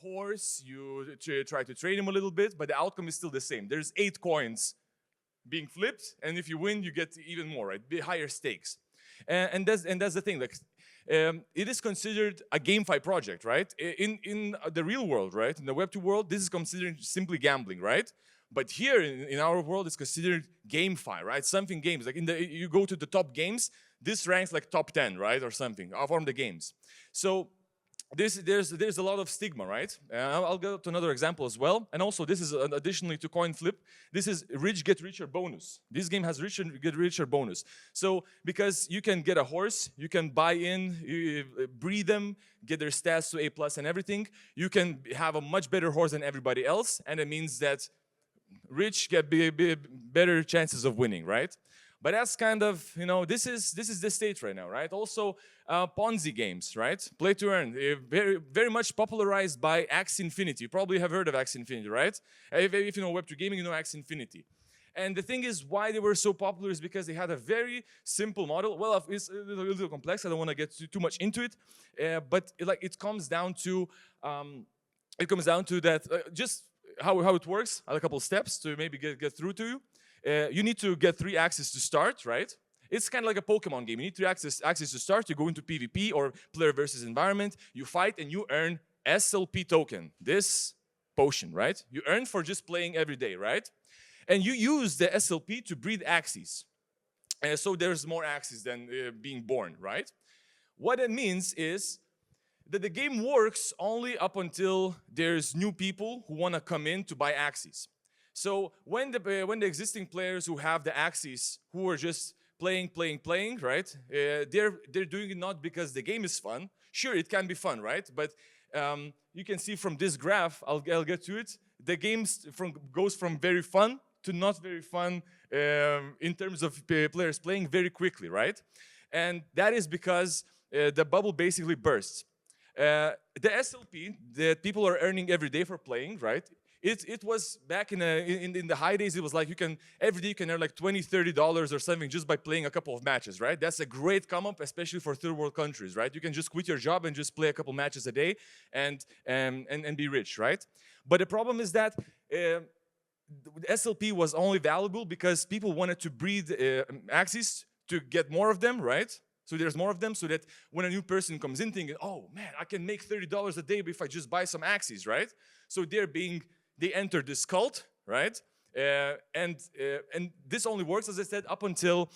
horse, you try to train him a little bit, but the outcome is still the same. There's 8 coins being flipped, and if you win, you get even more, right? Higher stakes. And that's the thing. Like, it is considered a GameFi project, right? In the real world, right? In the Web2 world, this is considered simply gambling, right? But here in our world, it's considered GameFi, right? Something games. Like you go to the top games, this ranks like top 10, right, or something from the games. So there's a lot of stigma, right? I'll go to another example as well. And also, this is additionally to coin flip. This is rich get richer bonus. This game has get richer bonus. So because you can get a horse, you can buy in, breed them, get their stats to A+ and everything. You can have a much better horse than everybody else, and it means that rich get better chances of winning, right? But that's kind of, you know, this is the state right now, right? Also, Ponzi games, right? Play to earn, very much popularized by Axie Infinity. You probably have heard of Axie Infinity, right? If you know Web3 gaming, you know Axie Infinity. And the thing is, why they were so popular is because they had a very simple model. Well, it's a little complex. I don't want to get too much into it, but it comes down to that. Just how it works. I have a couple of steps to maybe get through to you. You need to get 3 axes to start, right? It's kind of like a Pokemon game. You need 3 axes to start. You go into PvP or player versus environment. You fight and you earn SLP token, this potion, right? You earn for just playing every day, right? And you use the SLP to breed axes. So there's more axes than being born, right? What it means is that the game works only up until there's new people who want to come in to buy axes. So when the existing players who have the axes, who are just playing, right? They're doing it not because the game is fun. Sure, it can be fun, right? But you can see from this graph, I'll get to it. The game goes from very fun to not very fun in terms of players playing very quickly, right? And that is because the bubble basically bursts. The SLP that people are earning every day for playing, right? It was back in the high days, it was like every day you can earn like $20, $30 or something just by playing a couple of matches, right? That's a great come up, especially for third world countries, right? You can just quit your job and just play a couple matches a day and be rich, right? But the problem is that the SLP was only valuable because people wanted to breed axes to get more of them, right? So there's more of them, so that when a new person comes in thinking, oh man, I can make $30 a day if I just buy some axes, right? So they enter this cult, right? And this only works, as I said, up until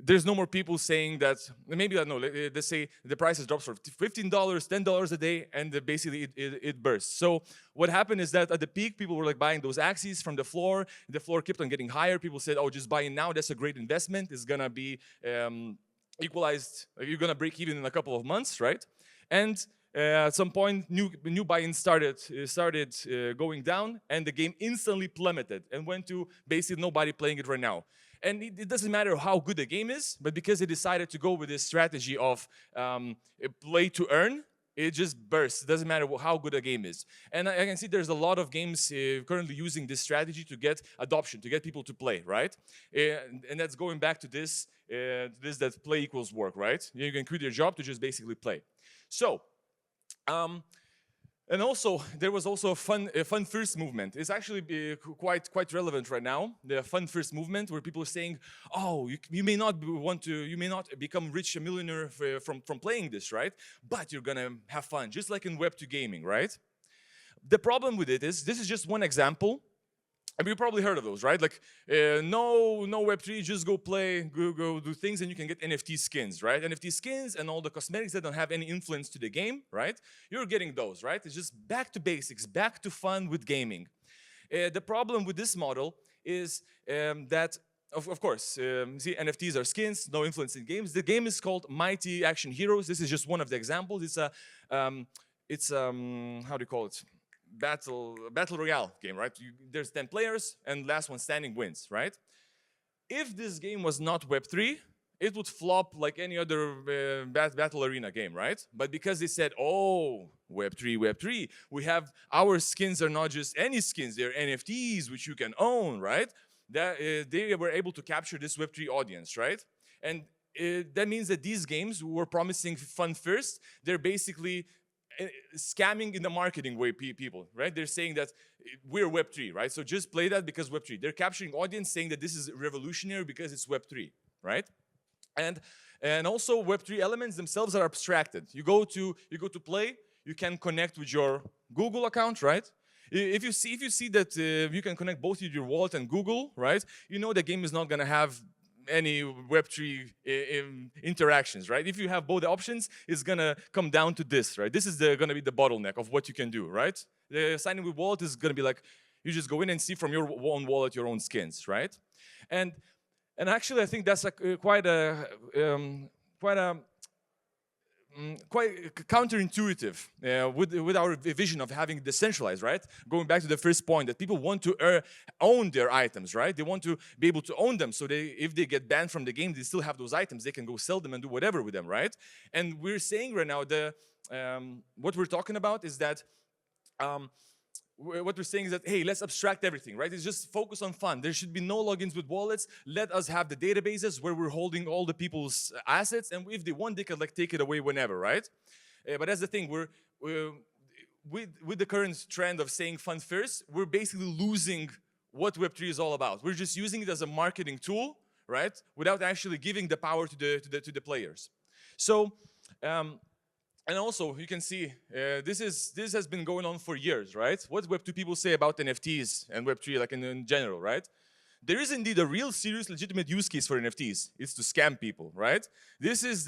there's no more people saying that, maybe, I don't know, let's say the prices drops for $15, $10 a day, and basically it bursts. So what happened is that at the peak, people were like buying those axes from the floor. The floor kept on getting higher. People said, oh, just buy it now. That's a great investment. It's gonna be equalized. You're gonna break even in a couple of months, right? And at some point, new buy-ins started going down, and the game instantly plummeted and went to basically nobody playing it right now. And it doesn't matter how good the game is, but because they decided to go with this strategy of play to earn, it just bursts. It doesn't matter how good a game is. And I can see there's a lot of games currently using this strategy to get adoption, to get people to play, right? And that's going back to this that play equals work, right? You can quit your job to just basically play. So, and also, there was also a fun first movement. It's actually quite relevant right now. The fun first movement, where people are saying, "Oh, you may not become rich, a millionaire from playing this, right? But you're gonna have fun, just like in Web2 gaming, right?" The problem with it is, this is just one example. And you probably heard of those, right? Like, no Web3, just go play, go do things, and you can get NFT skins, right? NFT skins and all the cosmetics that don't have any influence to the game, right? You're getting those, right? It's just back to basics, back to fun with gaming. The problem with this model is that, of course, see, NFTs are skins, no influence in games. The game is called Mighty Action Heroes. This is just one of the examples. It's how do you call it? Battle Royale game, right? There's 10 players and last one standing wins, right? If this game was not Web3, it would flop like any other battle arena game, right? But because they said, oh, Web3, we have, our skins are not just any skins, they're NFTs which you can own, right? They were able to capture this Web3 audience, right? And that means that these games who were promising fun first, they're basically scamming in the marketing way people, right? They're saying that we're Web3, right? So just play that because Web3. They're capturing audience saying that this is revolutionary because it's Web3, right? And also Web3 elements themselves are abstracted. You go to play, you can connect with your Google account, right? If you see that you can connect both with your wallet and Google, right? You know the game is not gonna have any Web3 interactions, right? If you have both options, it's gonna come down to this, right? This is gonna be the bottleneck of what you can do, right? The signing with wallet is gonna be like, you just go in and see from your own wallet your own skins, right? And actually, I think that's quite counterintuitive with our vision of having decentralized, right? Going back to the first point, that people want to own their items, right? They want to be able to own them, so if they get banned from the game, they still have those items. They can go sell them and do whatever with them, right? And we're saying right now, what we're talking about is that what we're saying is that, hey, let's abstract everything, right? It's just focus on fun. There should be no logins with wallets. Let us have the databases where we're holding all the people's assets, and if they want, they can like take it away whenever, right? But that's the thing. With the current trend of saying fun first, we're basically losing what Web3 is all about. We're just using it as a marketing tool, right? Without actually giving the power to the players. So. And also, you can see, this has been going on for years, right? What Web2 people say about NFTs and Web3, like in general, right? There is indeed a real, serious, legitimate use case for NFTs. It's to scam people, right? This is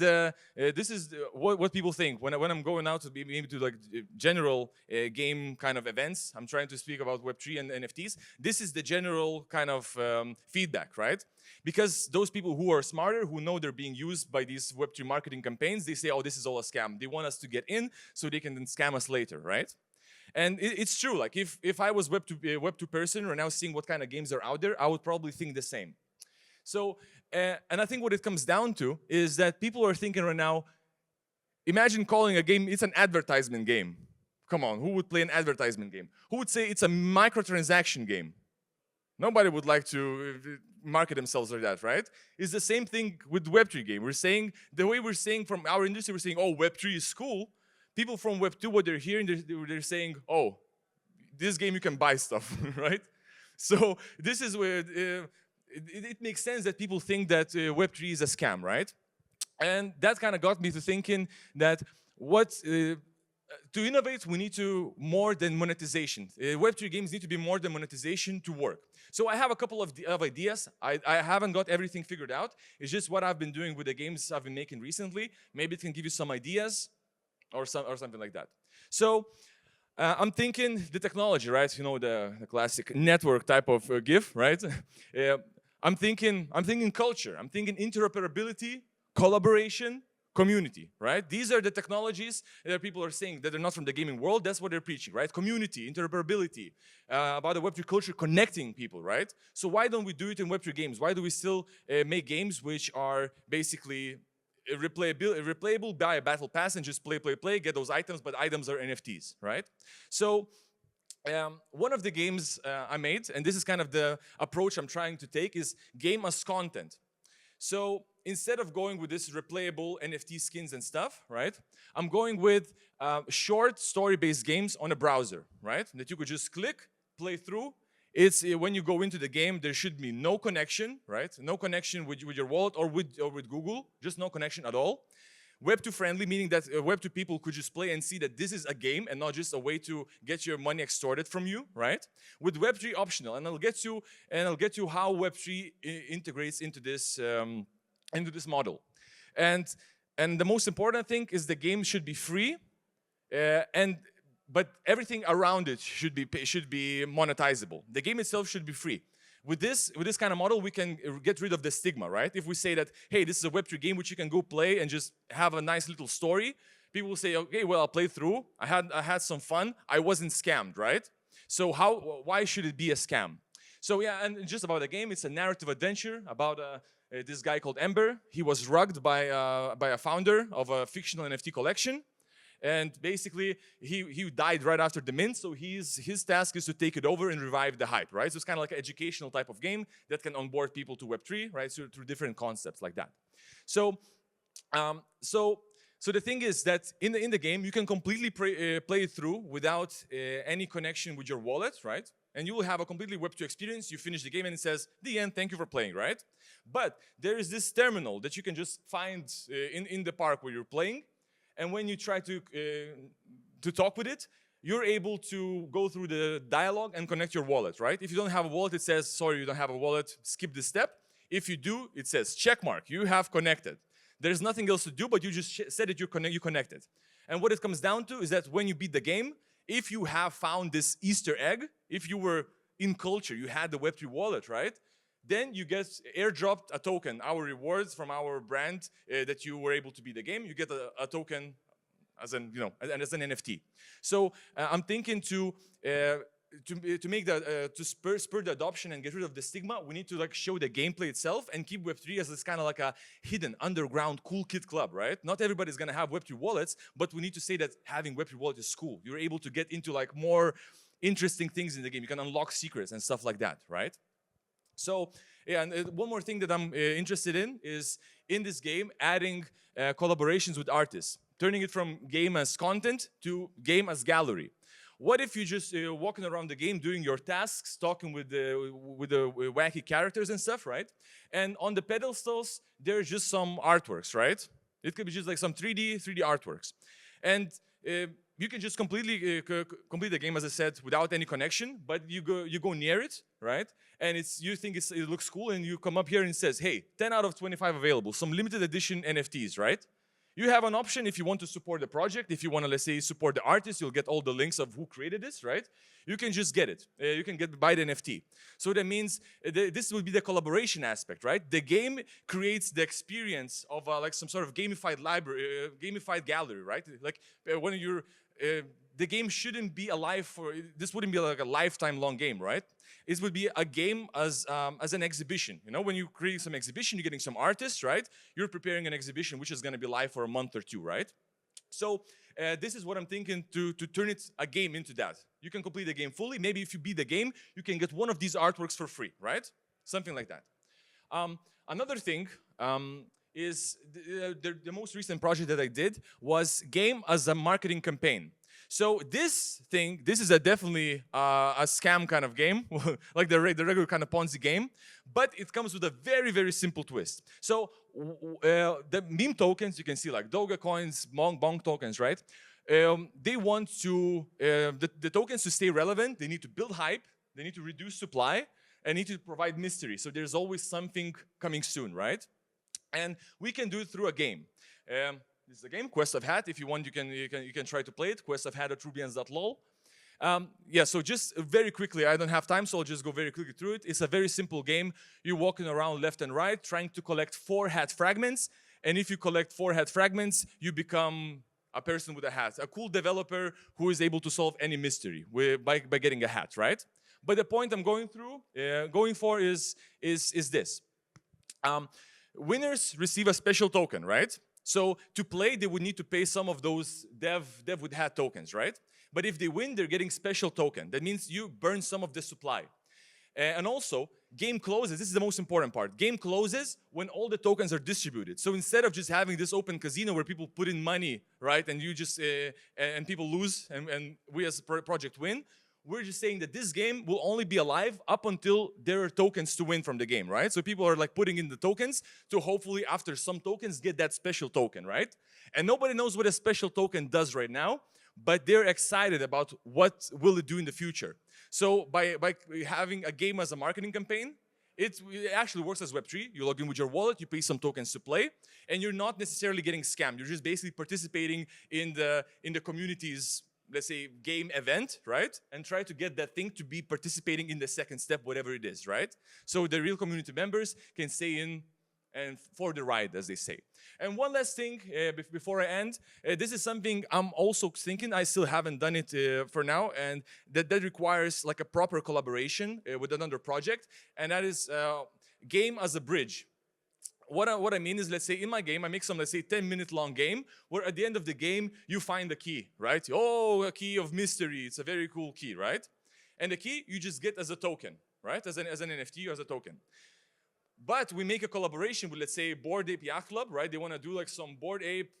what people think when I'm going out to be maybe to like general game kind of events. I'm trying to speak about Web3 and NFTs. This is the general kind of feedback, right? Because those people who are smarter, who know they're being used by these Web3 marketing campaigns, they say, oh, this is all a scam. They want us to get in so they can then scam us later, right? And it's true, like if I was Web2 person right now seeing what kind of games are out there, I would probably think the same. So, and I think what it comes down to is that people are thinking right now, imagine calling a game, it's an advertisement game. Come on, who would play an advertisement game? Who would say it's a microtransaction game? Nobody would like to market themselves like that, right? It's the same thing with Web3 game. We're saying, the way we're saying from our industry, we're saying, oh, Web3 is cool. People from Web2, what they're hearing, they're saying, oh, this game you can buy stuff, right? So this is where it makes sense that people think that Web3 is a scam, right? And that kind of got me to thinking that to innovate, we need to more than monetization. Web3 games need to be more than monetization to work. So I have a couple of ideas. I haven't got everything figured out. It's just what I've been doing with the games I've been making recently. Maybe it can give you some ideas. Or something like that. So I'm thinking the technology, right? You know, the classic network type of GIF, right? I'm thinking culture. I'm thinking interoperability, collaboration, community, right? These are the technologies that people are saying that they're not from the gaming world. That's what they're preaching, right? Community, interoperability, about the Web3 culture, connecting people, right? So why don't we do it in Web3 games? Why do we still make games which are basically replayable, buy a battle pass and just play, get those items, but items are NFTs, right? So one of the games I made, and this is kind of the approach I'm trying to take, is game as content. So instead of going with this replayable NFT skins and stuff, right? I'm going with short story-based games on a browser, right? That you could just click, play through. It's when you go into the game, there should be no connection, right? No connection with your wallet or with Google, just no connection at all. Web2 friendly, meaning that Web2 people could just play and see that this is a game and not just a way to get your money extorted from you, right? With Web3 optional, and I'll get you how Web3 integrates into this model. And the most important thing is the game should be free, but everything around it should be monetizable. The game itself should be free. With this kind of model, we can get rid of the stigma, right? If we say that, hey, this is a Web3 game which you can go play and just have a nice little story, people will say, okay, well, I'll play through. I had some fun. I wasn't scammed, right? So why should it be a scam? So yeah, and just about the game, it's a narrative adventure about this guy called Ember. He was rugged by a founder of a fictional NFT collection. And basically, he died right after the mint, so his task is to take it over and revive the hype, right? So it's kind of like an educational type of game that can onboard people to Web3, right? So through different concepts like that. So So the thing is that in the game, you can completely play it through without any connection with your wallet, right? And you will have a completely Web2 experience. You finish the game and it says, the end, thank you for playing, right? But there is this terminal that you can just find in the park where you're playing. And when you try to talk with it, you're able to go through the dialogue and connect your wallet, right? If you don't have a wallet, it says, sorry, you don't have a wallet, skip this step. If you do, it says, check mark, you have connected. There's nothing else to do, but you just said that you connected. And what it comes down to is that when you beat the game, if you have found this Easter egg, if you were in culture, you had the Web3 wallet, right? Then you get airdropped a token, our rewards from our brand that you were able to beat the game. You get a token as an, as an NFT. So I'm thinking to make that to spur the adoption and get rid of the stigma, we need to like show the gameplay itself and keep Web3 as this kind of like a hidden underground cool kid club, right? Not everybody's gonna have Web3 wallets, but we need to say that having Web3 wallet is cool. You're able to get into like more interesting things in the game. You can unlock secrets and stuff like that, right? So yeah, and one more thing that I'm interested in is in this game adding collaborations with artists, turning it from game as content to game as gallery. What if you just walking around the game doing your tasks, talking with the wacky characters and stuff, right? And on the pedestals, there's just some artworks, right? It could be just like some 3D artworks. And you can just completely complete the game, as I said, without any connection, but you go near it, right? And you think it looks cool, and you come up here and it says, hey, 10 out of 25 available, some limited edition NFTs, right? You have an option if you want to support the project. If you want to, let's say, support the artist, you'll get all the links of who created this, right? You can just get it. You can buy the NFT. So that means this will be the collaboration aspect, right? The game creates the experience of like some sort of gamified library, gamified gallery, right? Like when you're, the game shouldn't be alive for, this wouldn't be like a lifetime long game, right? It would be a game as an exhibition. You know, when you create some exhibition, you're getting some artists, right? You're preparing an exhibition which is going to be live for a month or two, right? So this is what I'm thinking to turn it a game into that. You can complete the game fully. Maybe if you beat the game, you can get one of these artworks for free, right? Something like that. Another thing is the most recent project that I did was game as a marketing campaign. So this is definitely a scam kind of game, like the regular kind of Ponzi game, but it comes with a very, very simple twist. So the meme tokens, you can see like Doga coins, Bonk tokens, right? They want to, the tokens to stay relevant, they need to build hype, they need to reduce supply, and need to provide mystery. So there's always something coming soon, right? And we can do it through a game. This is a game, Quest of Hat. If you want, you can try to play it. Quest of Hat at Rubians.lol. Yeah, so just very quickly, I don't have time, so I'll just go very quickly through it. It's a very simple game. You're walking around left and right, trying to collect 4 hat fragments. And if you collect 4 hat fragments, you become a person with a hat, a cool developer who is able to solve any mystery by getting a hat, right? But the point I'm going for is this. Winners receive a special token, right? So to play, they would need to pay some of those dev with hat tokens, right? But if they win, they're getting special token. That means you burn some of the supply. And also, game closes. This is the most important part. Game closes when all the tokens are distributed. So instead of just having this open casino where people put in money, right, and you just and people lose, and we as a project win, we're just saying that this game will only be alive up until there are tokens to win from the game, right? So people are like putting in the tokens to hopefully, after some tokens, get that special token, right? And nobody knows what a special token does right now, but they're excited about what will it do in the future. So by having a game as a marketing campaign, it actually works as Web3. You log in with your wallet, you pay some tokens to play, and you're not necessarily getting scammed. You're just basically participating in the community's, let's say, game event, right? And try to get that thing to be participating in the second step, whatever it is, right? So the real community members can stay in and for the ride, as they say. And one last thing before I end, this is something I'm also thinking, I still haven't done it for now, and that requires like a proper collaboration with another project, and that is game as a bridge. What I mean is, let's say in my game, I make some, let's say, 10-minute long game, where at the end of the game, you find a key, right? Oh, a key of mystery. It's a very cool key, right? And the key you just get as a token, right? As an NFT or as a token. But we make a collaboration with, let's say, Bored Ape Yacht Club, right? They want to do like some Bored Ape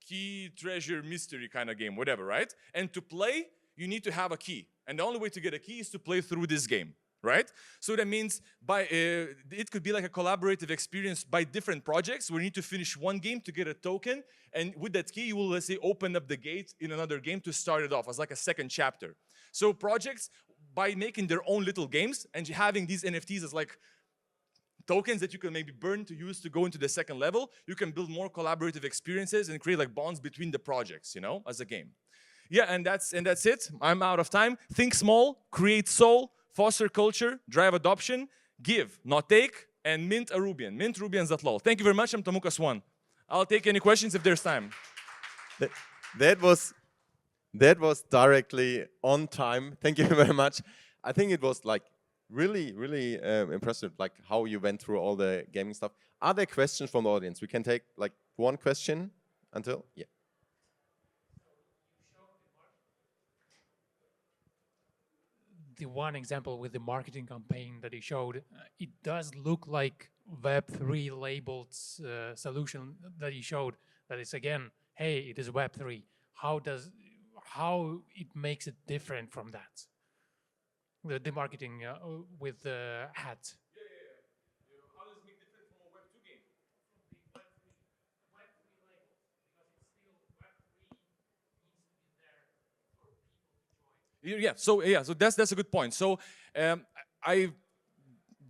key, treasure, mystery kind of game, whatever, right? And to play, you need to have a key. And the only way to get a key is to play through this game, right? So that means it could be like a collaborative experience by different projects where you need to finish one game to get a token. And with that key, you will, let's say, open up the gate in another game to start it off as like a second chapter. So projects, by making their own little games and having these NFTs as like tokens that you can maybe burn to use to go into the second level, you can build more collaborative experiences and create like bonds between the projects, you know, as a game. Yeah, and that's it. I'm out of time. Think small, create soul, foster culture, drive adoption, give, not take, and mint a Rubian. Mint Rubians.lol. Thank you very much. I'm Tomuka Swan. I'll take any questions if there's time. That was directly on time. Thank you very much. I think it was like really impressive, like how you went through all the gaming stuff. Are there questions from the audience? We can take like one question until, yeah. The one example with the marketing campaign that he showed, it does look like Web3 labeled solution that he showed. That is again, hey, it is Web3. How it makes it different from that? The marketing with the hat. Yeah. How does it make different from a Web2 game? Web3 label, because it's still Web3 needs to be there for people to join. So that's a good point. So I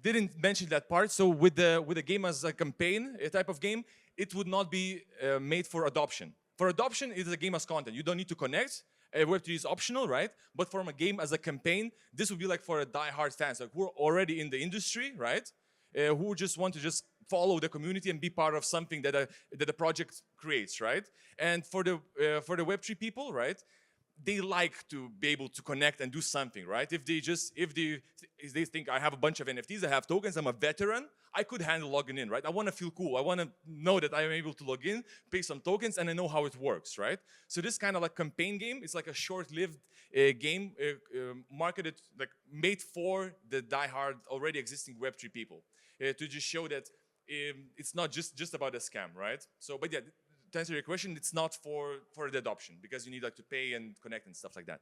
didn't mention that part. So with the game as a campaign, a type of game, it would not be made for adoption. For adoption, it is a game as content. You don't need to connect. Web3 is optional, right? But from a game as a campaign, this would be like for a die-hard fans, like who are already in the industry, right? Who just want to just follow the community and be part of something that the project creates, right? And for the Web3 people, right? They like to be able to connect and do something, right? If they think I have a bunch of NFTs, I have tokens, I'm a veteran, I could handle logging in, right? I want to feel cool. I want to know that I am able to log in, pay some tokens, and I know how it works, right? So this kind of like campaign game, it's like a short-lived game marketed, like made for the die-hard already existing Web3 people to just show that it's not just about a scam, right? So, but yeah, to answer your question, it's not for the adoption because you need like to pay and connect and stuff like that.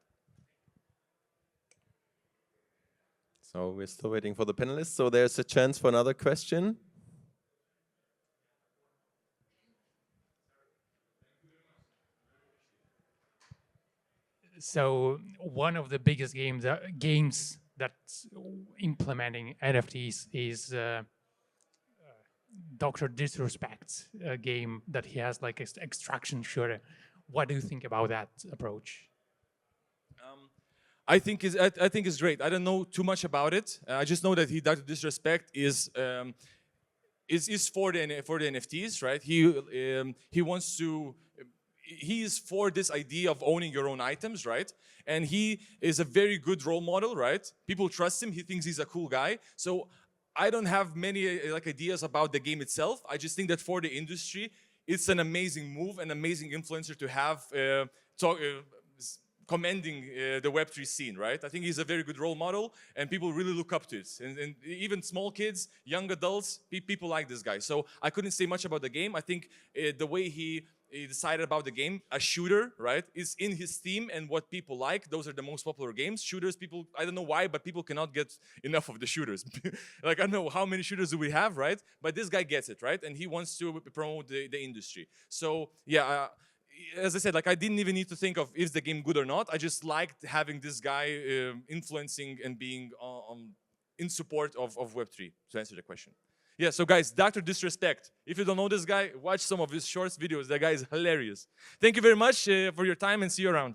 So we're still waiting for the panelists. So there's a chance for another question. So one of the biggest games that's implementing NFTs is Dr. Disrespect, a game that he has like extraction shooter. What do you think about that approach? I think it's great. I don't know too much about it. I just know that Dr. Disrespect is for the NFTs, right? He wants to. He is for this idea of owning your own items, right? And he is a very good role model, right? People trust him. He thinks he's a cool guy. So I don't have many like ideas about the game itself. I just think that for the industry, it's an amazing move, an amazing influencer to have commending the Web3 scene, right? I think he's a very good role model and people really look up to it. And even small kids, young adults, people like this guy. So I couldn't say much about the game. I think the way he decided about the game, a shooter, right, is in his theme and what people like. Those are the most popular games. Shooters, people, I don't know why, but people cannot get enough of the shooters. Like, I don't know how many shooters do we have, right? But this guy gets it, right? And he wants to promote the industry. So, yeah, as I said, like I didn't even need to think of is the game good or not. I just liked having this guy influencing and being in support of Web3, to answer the question. Yeah, so guys, Dr. Disrespect. If you don't know this guy, watch some of his shorts videos. That guy is hilarious. Thank you very much for your time and see you around.